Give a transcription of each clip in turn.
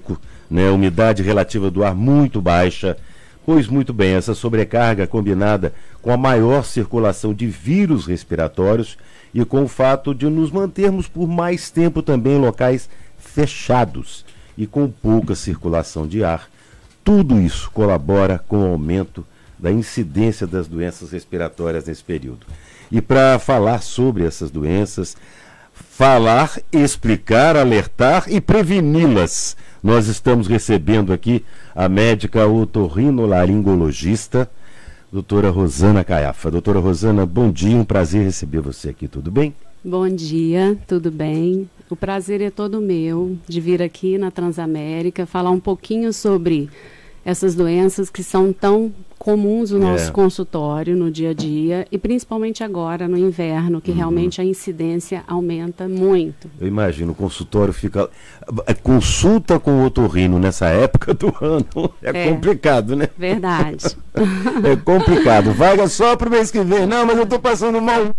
seco, né? Umidade relativa do ar muito baixa. Pois muito bem, essa sobrecarga combinada com a maior circulação de vírus respiratórios e com o fato de nos mantermos por mais tempo também em locais fechados e com pouca circulação de ar, tudo isso colabora com o aumento da incidência das doenças respiratórias nesse período. E para falar sobre essas doenças, falar, explicar, alertar e preveni-las, nós estamos recebendo aqui a médica otorrinolaringologista, doutora Rosana Caiafa. Doutora Rosana, bom dia, um prazer receber você aqui, tudo bem? Bom dia, tudo bem? O prazer é todo meu de vir aqui na Transamérica falar um pouquinho sobre essas doenças que são tão comuns no nosso consultório, no dia a dia, e principalmente agora, no inverno, que realmente a incidência aumenta muito. Eu imagino, o consultório fica... Consulta com o otorrino nessa época do ano é complicado, né? Verdade. É complicado. Vaga só para o mês que vem. Não, mas eu estou passando mal.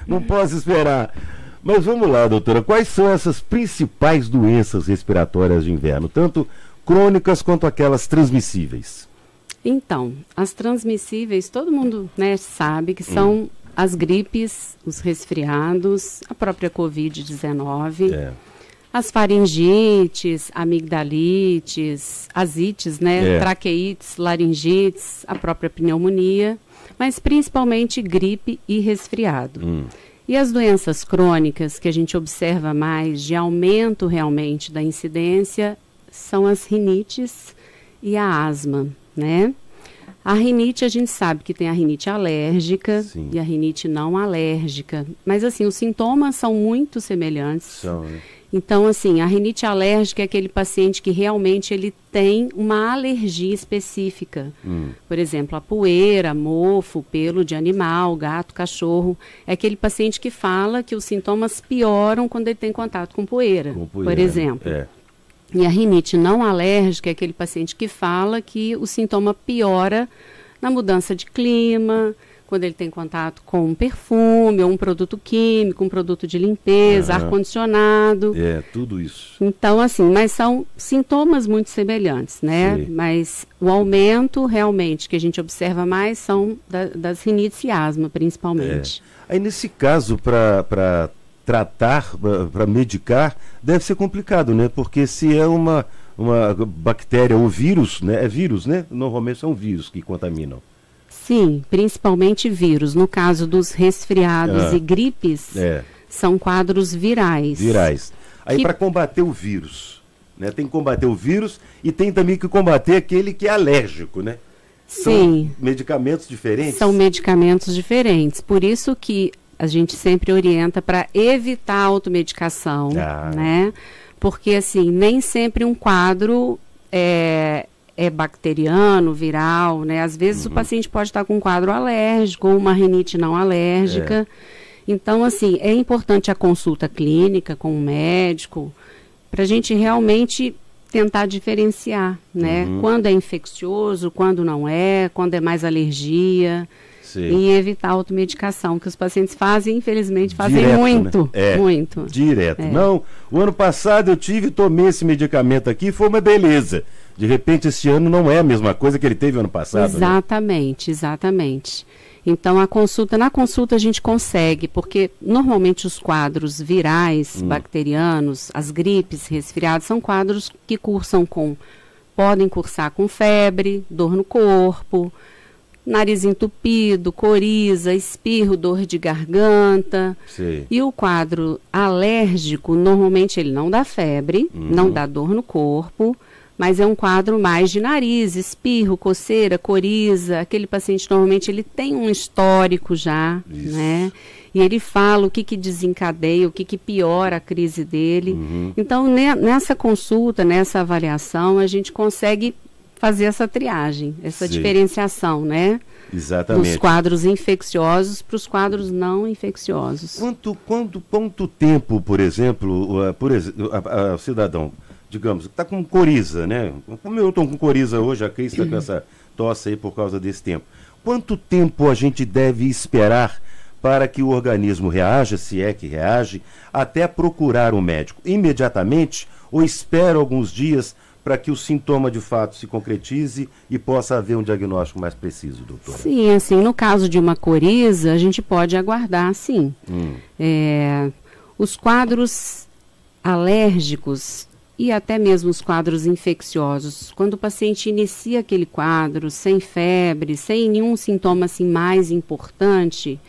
Não posso esperar. Mas vamos lá, doutora. Quais são essas principais doenças respiratórias de inverno? Tanto crônicas quanto aquelas transmissíveis? Então, as transmissíveis, todo mundo, né, sabe que são as gripes, os resfriados, a própria Covid-19, as faringites, amigdalites, asites, né, traqueites, laringites, a própria pneumonia, mas principalmente gripe e resfriado. E as doenças crônicas que a gente observa mais de aumento realmente da incidência são as rinites e a asma, né? A rinite, a gente sabe que tem a rinite alérgica e a rinite não alérgica, mas assim, os sintomas são muito semelhantes. Então, assim, a rinite alérgica é aquele paciente que realmente ele tem uma alergia específica. Por exemplo, a poeira, mofo, pelo de animal, gato, cachorro. É aquele paciente que fala que os sintomas pioram quando ele tem contato com poeira, por exemplo. E a rinite não alérgica é aquele paciente que fala que o sintoma piora na mudança de clima, quando ele tem contato com um perfume, ou um produto químico, um produto de limpeza, ar-condicionado. Tudo isso. Então, assim, mas são sintomas muito semelhantes, né? Mas o aumento, realmente, que a gente observa mais são das rinites e asma, principalmente. Aí, nesse caso, para tratar, para medicar, deve ser complicado, né? Porque se é uma bactéria ou vírus, né? É vírus, né? Normalmente são vírus que contaminam. Sim, principalmente vírus. No caso dos resfriados e gripes, são quadros virais. Aí para combater o vírus, né? Tem que combater o vírus e tem também que combater aquele que é alérgico, né? Sim. São medicamentos diferentes? São medicamentos diferentes. Por isso que a gente sempre orienta para evitar a automedicação, né? Porque, assim, nem sempre um quadro é bacteriano, viral, né? Às vezes o paciente pode estar com um quadro alérgico ou uma rinite não alérgica. Então, assim, é importante a consulta clínica com o médico para a gente realmente tentar diferenciar, né? Quando é infeccioso, quando não é, quando é mais alergia. E evitar a automedicação, que os pacientes fazem, infelizmente, fazem direto, muito, né? Muito. Direto. Não, o ano passado eu tomei esse medicamento aqui, foi uma beleza. De repente, esse ano não é a mesma coisa que ele teve ano passado. Exatamente, exatamente. Então, na consulta a gente consegue, porque normalmente os quadros virais, bacterianos, as gripes, resfriados, são quadros que podem cursar com febre, dor no corpo, nariz entupido, coriza, espirro, dor de garganta. E o quadro alérgico, normalmente ele não dá febre, não dá dor no corpo, mas é um quadro mais de nariz, espirro, coceira, coriza. Aquele paciente normalmente ele tem um histórico já, né? E ele fala o que desencadeia, o que piora a crise dele. Então, nessa consulta, nessa avaliação, a gente consegue fazer essa triagem, essa diferenciação, né? Exatamente. Dos quadros infecciosos para os quadros não infecciosos. Quanto tempo, por exemplo, o cidadão, digamos, está com coriza, né? Como eu estou com coriza hoje, a Cris está com essa tosse aí por causa desse tempo. Quanto tempo a gente deve esperar para que o organismo reaja, se é que reage, até procurar um médico? Imediatamente ou espero alguns dias para que o sintoma de fato se concretize e possa haver um diagnóstico mais preciso, doutora? Sim, assim, no caso de uma coriza, a gente pode aguardar, sim. Os quadros alérgicos e até mesmo os quadros infecciosos, quando o paciente inicia aquele quadro sem febre, sem nenhum sintoma assim mais importante,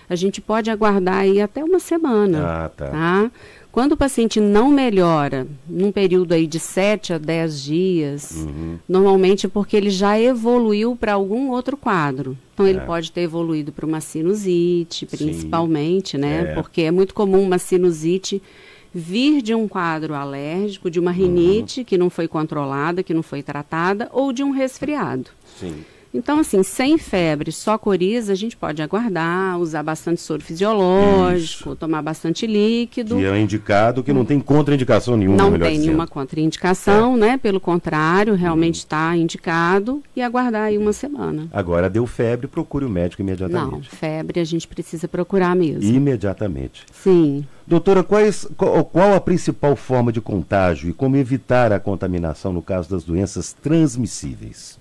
a gente pode aguardar aí até uma semana. Tá? Quando o paciente não melhora, num período aí de 7 a 10 dias, normalmente é porque ele já evoluiu para algum outro quadro. Então, ele pode ter evoluído para uma sinusite, principalmente, né? Porque é muito comum uma sinusite vir de um quadro alérgico, de uma rinite que não foi controlada, que não foi tratada, ou de um resfriado. Então, assim, sem febre, só coriza, a gente pode aguardar, usar bastante soro fisiológico, tomar bastante líquido. Que é indicado, que não tem contraindicação nenhuma. Não tem nenhuma contraindicação, né? Pelo contrário, realmente está indicado, e aguardar aí uma semana. Agora, deu febre, procure o médico imediatamente. Não, febre a gente precisa procurar mesmo. Imediatamente. Sim. Doutora, qual a principal forma de contágio e como evitar a contaminação no caso das doenças transmissíveis?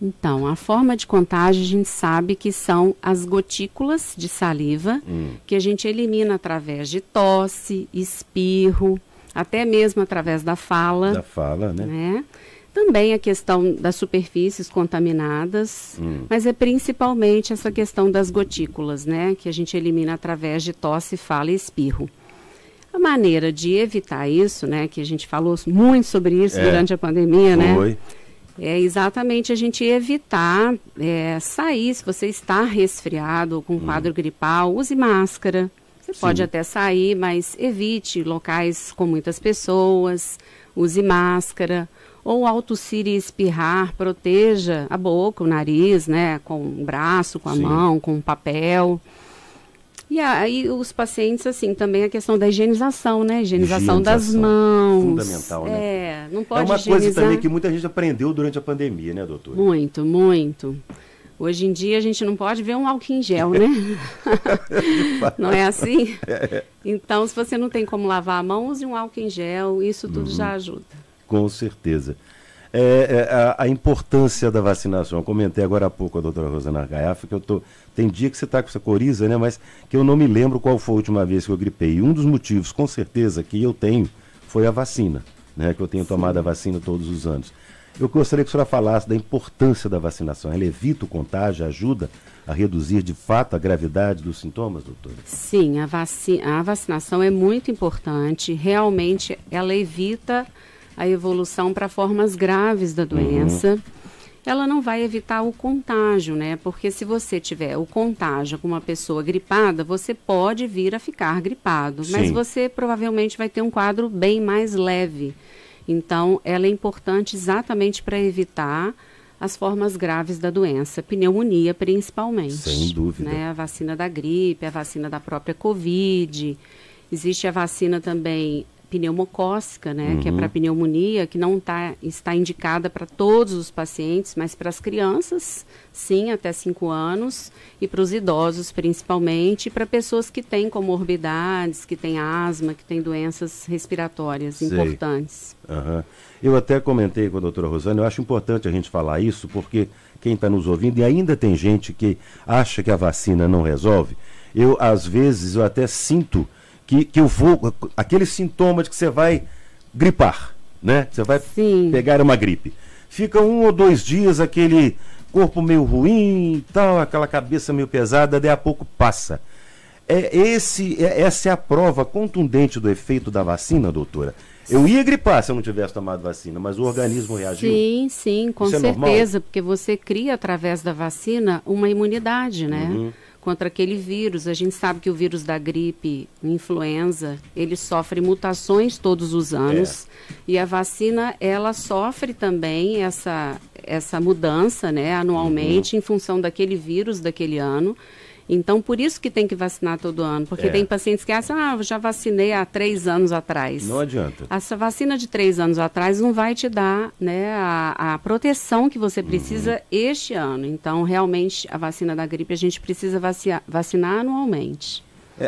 Então, a forma de contágio a gente sabe que são as gotículas de saliva que a gente elimina através de tosse, espirro, até mesmo através da fala. Da fala, né? Também a questão das superfícies contaminadas, mas é principalmente essa questão das gotículas, né? Que a gente elimina através de tosse, fala e espirro. A maneira de evitar isso, né? Que a gente falou muito sobre isso durante a pandemia, né? É exatamente a gente evitar sair, se você está resfriado ou com quadro gripal, use máscara. Você pode até sair, mas evite locais com muitas pessoas, use máscara. Ou ao tossir e espirrar, proteja a boca, o nariz, né, com o braço, com a mão, com o papel. E aí os pacientes, assim, também a questão da higienização, né? Higienização das mãos. Fundamental, né? Não pode higienizar. É uma coisa também que muita gente aprendeu durante a pandemia, né, doutora? Muito, muito. Hoje em dia a gente não pode ver um álcool em gel, né? Não é assim? Então, se você não tem como lavar a mão, use um álcool em gel, isso tudo já ajuda. Com certeza. A importância da vacinação. Eu comentei agora há pouco com a doutora Rosana Argaiafa que tem dia que você está com essa coriza, né? Mas que eu não me lembro qual foi a última vez que eu gripei. E um dos motivos, com certeza, que eu tenho foi a vacina, né? Que eu tenho tomado a vacina todos os anos. Eu gostaria que a senhora falasse da importância da vacinação. Ela evita o contágio, ajuda a reduzir de fato a gravidade dos sintomas, doutora? Sim, a vacinação é muito importante. Realmente ela evita a evolução para formas graves da doença. Ela não vai evitar o contágio, né? Porque se você tiver o contágio com uma pessoa gripada, você pode vir a ficar gripado. Mas você provavelmente vai ter um quadro bem mais leve. Então, ela é importante exatamente para evitar as formas graves da doença. Pneumonia, principalmente. Sem dúvida. Né? A vacina da gripe, a vacina da própria Covid. Existe a vacina também pneumocócica, né, que é para pneumonia, que não está indicada para todos os pacientes, mas para as crianças, sim, até 5 anos, e para os idosos, principalmente, e para pessoas que têm comorbidades, que têm asma, que têm doenças respiratórias importantes. Eu até comentei com a doutora Rosana, eu acho importante a gente falar isso, porque quem está nos ouvindo, e ainda tem gente que acha que a vacina não resolve, às vezes, eu até sinto que eu vou, aquele sintoma de que você vai gripar, né? Você vai pegar uma gripe. Fica 1 ou 2 dias aquele corpo meio ruim e tal, aquela cabeça meio pesada, daí a pouco passa. Essa é a prova contundente do efeito da vacina, doutora? Eu ia gripar se eu não tivesse tomado vacina, mas o organismo reagiu? Sim, com certeza, porque você cria através da vacina uma imunidade, né? Contra aquele vírus. A gente sabe que o vírus da gripe, influenza, ele sofre mutações todos os anos. E a vacina, ela sofre também essa mudança, né, anualmente, em função daquele vírus daquele ano. Então, por isso que tem que vacinar todo ano, porque tem pacientes que acham, eu já vacinei há 3 anos atrás. Não adianta. Essa vacina de 3 anos atrás não vai te dar, né, a proteção que você precisa este ano. Então, realmente, a vacina da gripe a gente precisa vacinar anualmente.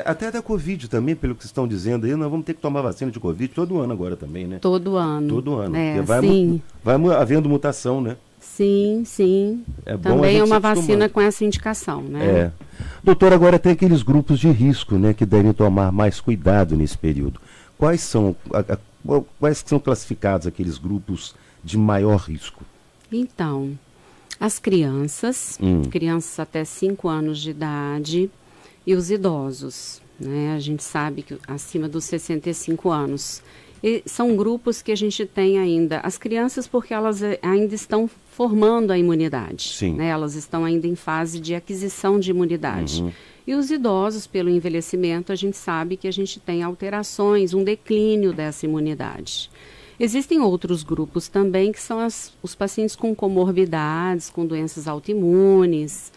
Até da Covid também, pelo que vocês estão dizendo aí, nós vamos ter que tomar vacina de Covid todo ano agora também, né? Todo ano. Todo ano. Sim. Vai havendo mutação, né? Sim, sim. Também é uma vacina com essa indicação, né? Doutor, agora tem aqueles grupos de risco, né, que devem tomar mais cuidado nesse período. Quais são classificados aqueles grupos de maior risco? Então, as crianças até 5 anos de idade e os idosos, né? A gente sabe que acima dos 65 anos. E são grupos que a gente tem ainda. As crianças, porque elas ainda estão formando a imunidade. Sim. Né? Elas estão ainda em fase de aquisição de imunidade. E os idosos, pelo envelhecimento, a gente sabe que a gente tem alterações, um declínio dessa imunidade. Existem outros grupos também, que são os pacientes com comorbidades, com doenças autoimunes,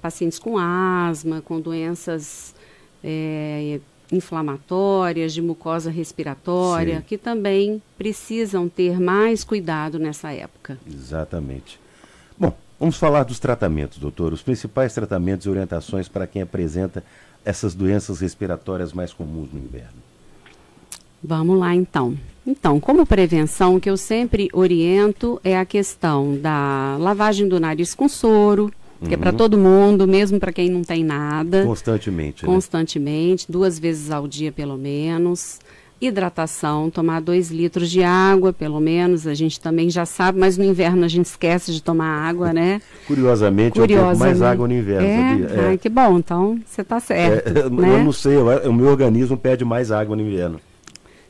pacientes com asma, com doenças inflamatórias, de mucosa respiratória, que também precisam ter mais cuidado nessa época. Exatamente. Bom, vamos falar dos tratamentos, doutor. Os principais tratamentos e orientações para quem apresenta essas doenças respiratórias mais comuns no inverno. Vamos lá, então. Então, como prevenção, o que eu sempre oriento é a questão da lavagem do nariz com soro, que é para todo mundo, mesmo para quem não tem nada. Constantemente. Constantemente, 2 vezes ao dia pelo menos. Hidratação, tomar 2 litros de água, pelo menos, a gente também já sabe, mas no inverno a gente esquece de tomar água, né? Curiosamente, eu bebo mais água no inverno, sabia? Ai, que bom, então você está certo. Né? Eu não sei, o meu organismo pede mais água no inverno.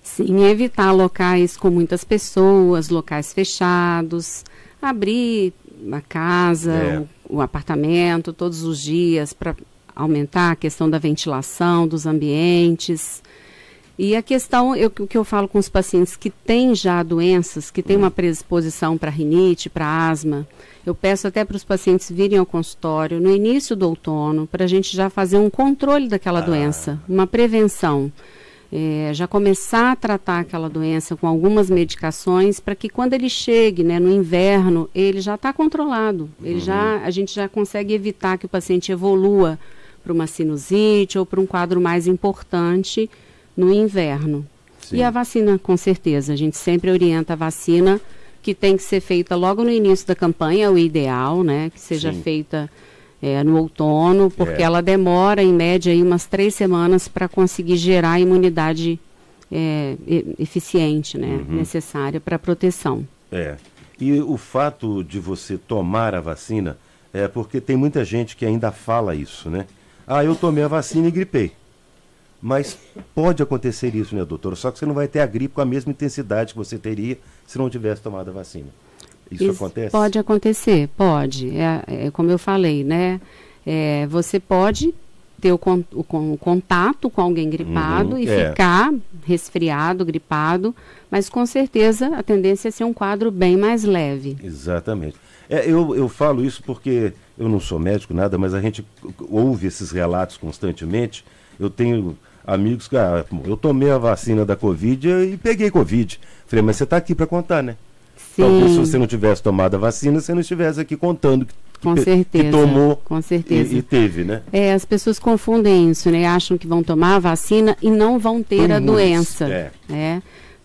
Sim, evitar locais com muitas pessoas, locais fechados, abrir a casa, o apartamento todos os dias para aumentar a questão da ventilação dos ambientes. E a questão, o que eu falo com os pacientes que têm já doenças, que têm uma predisposição para rinite, para asma, eu peço até para os pacientes virem ao consultório no início do outono, para a gente já fazer um controle daquela doença, uma prevenção. Já começar a tratar aquela doença com algumas medicações para que quando ele chegue, né, no inverno, ele já está controlado. A gente já consegue evitar que o paciente evolua para uma sinusite ou para um quadro mais importante no inverno. Sim. E a vacina, com certeza, a gente sempre orienta a vacina que tem que ser feita logo no início da campanha, o ideal, né, que seja feita no outono, porque ela demora, em média, aí, umas 3 semanas para conseguir gerar a imunidade eficiente, né, necessária para a proteção. E o fato de você tomar a vacina, porque tem muita gente que ainda fala isso, né? Eu tomei a vacina e gripei. Mas pode acontecer isso, né, doutora? Só que você não vai ter a gripe com a mesma intensidade que você teria se não tivesse tomado a vacina. Isso acontece? Pode acontecer, pode. Como eu falei, né? Você pode ter o contato com alguém gripado e ficar resfriado, gripado, mas com certeza a tendência é ser um quadro bem mais leve. Exatamente. Eu falo isso porque eu não sou médico, nada, mas a gente ouve esses relatos constantemente. Eu tenho amigos que, eu tomei a vacina da Covid e peguei Covid. Falei, mas você está aqui para contar, né? Sim. Talvez se você não tivesse tomado a vacina, você não estivesse aqui contando que tomou com certeza. E teve, né? As pessoas confundem isso, né? Acham que vão tomar a vacina e não vão ter a doença.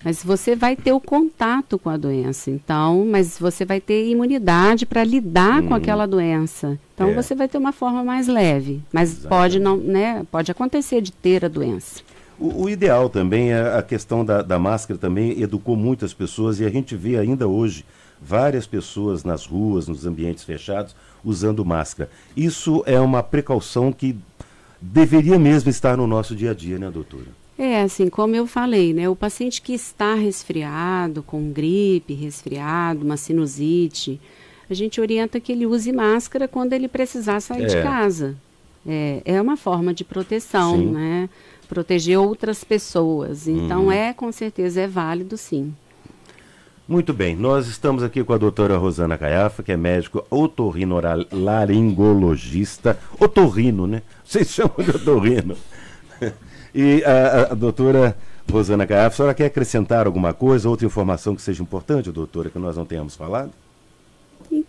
Mas você vai ter o contato com a doença, então, mas você vai ter imunidade para lidar com aquela doença. Então você vai ter uma forma mais leve, mas pode não, né? Pode acontecer de ter a doença. O ideal também é a questão da máscara, também educou muitas pessoas e a gente vê ainda hoje várias pessoas nas ruas, nos ambientes fechados, usando máscara. Isso é uma precaução que deveria mesmo estar no nosso dia a dia, né, doutora? Assim, como eu falei, né, o paciente que está resfriado, com gripe, resfriado, uma sinusite, a gente orienta que ele use máscara quando ele precisar sair de casa. É uma forma de proteção, né? Proteger outras pessoas. Então, com certeza, é válido, sim. Muito bem. Nós estamos aqui com a doutora Rosana Caiafa, que é médico otorrinolaringologista. Otorrino, né? Vocês chamam de otorrino. E a doutora Rosana Caiafa, a senhora quer acrescentar alguma coisa, outra informação que seja importante, doutora, que nós não tenhamos falado?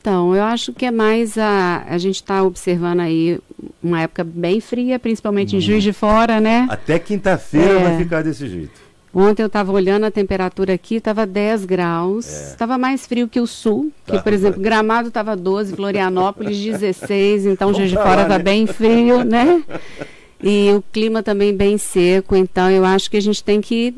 Então, eu acho que é mais a gente está observando aí uma época bem fria, principalmente em Juiz de Fora, né? Até quinta-feira vai ficar desse jeito. Ontem eu estava olhando a temperatura aqui, estava 10 graus, estava mais frio que o sul, que, por exemplo, Gramado estava 12, Florianópolis 16, então Juiz de Fora está bem frio, né? E o clima também bem seco, então eu acho que a gente tem que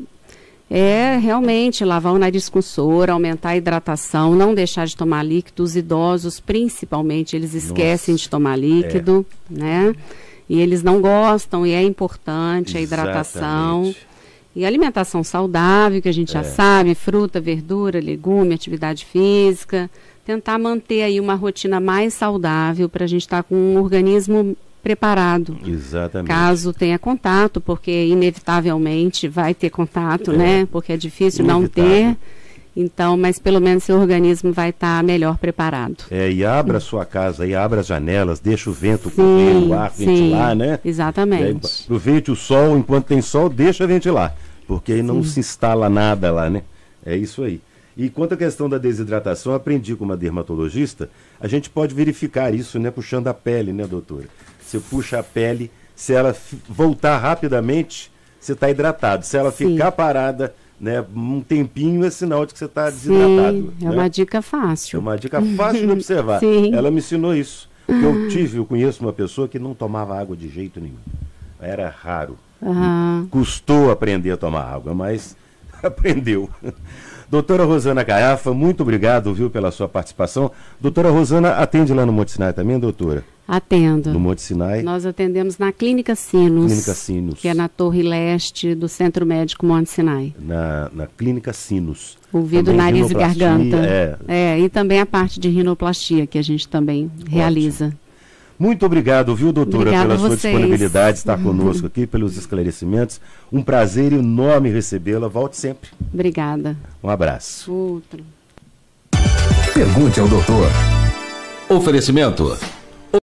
realmente lavar o nariz com soro, aumentar a hidratação, não deixar de tomar líquido. Os idosos, principalmente, eles esquecem de tomar líquido, né? E eles não gostam, e é importante a hidratação. E a alimentação saudável, que a gente já sabe, fruta, verdura, legume, atividade física. Tentar manter aí uma rotina mais saudável para a gente estar com um organismo preparado. Exatamente. Caso tenha contato, porque inevitavelmente vai ter contato, né? Porque é difícil não ter. Então, mas pelo menos seu organismo vai estar melhor preparado. E abra a sua casa, abra as janelas, deixa o vento correr, o ar ventilar, né? Exatamente. Aproveite o sol, enquanto tem sol, deixa ventilar, porque aí não se instala nada lá, né? É isso aí. E quanto à questão da desidratação, aprendi com uma dermatologista, a gente pode verificar isso, né? Puxando a pele, né, doutora? Você puxa a pele, se ela voltar rapidamente, você está hidratado. Se ela ficar parada, né, um tempinho, é sinal de que você está desidratado. É uma dica fácil. É uma dica fácil de observar. Ela me ensinou isso. Eu conheço uma pessoa que não tomava água de jeito nenhum. Era raro. Custou aprender a tomar água, mas aprendeu. Doutora Rosana Caiafa, muito obrigado, viu, pela sua participação. Doutora Rosana atende lá no Monte Sinai também, doutora? Atendo. No Monte Sinai? Nós atendemos na Clínica Sinos. Clínica Sinos. Que é na Torre Leste do Centro Médico Monte Sinai. Na Clínica Sinos. Ouvido, nariz e garganta. E também a parte de rinoplastia, que a gente também realiza. Muito obrigado, viu, doutora, pela sua disponibilidade, estar conosco aqui, pelos esclarecimentos. Um prazer enorme recebê-la. Volte sempre. Obrigada. Um abraço. Outro. Pergunte ao doutor. Oferecimento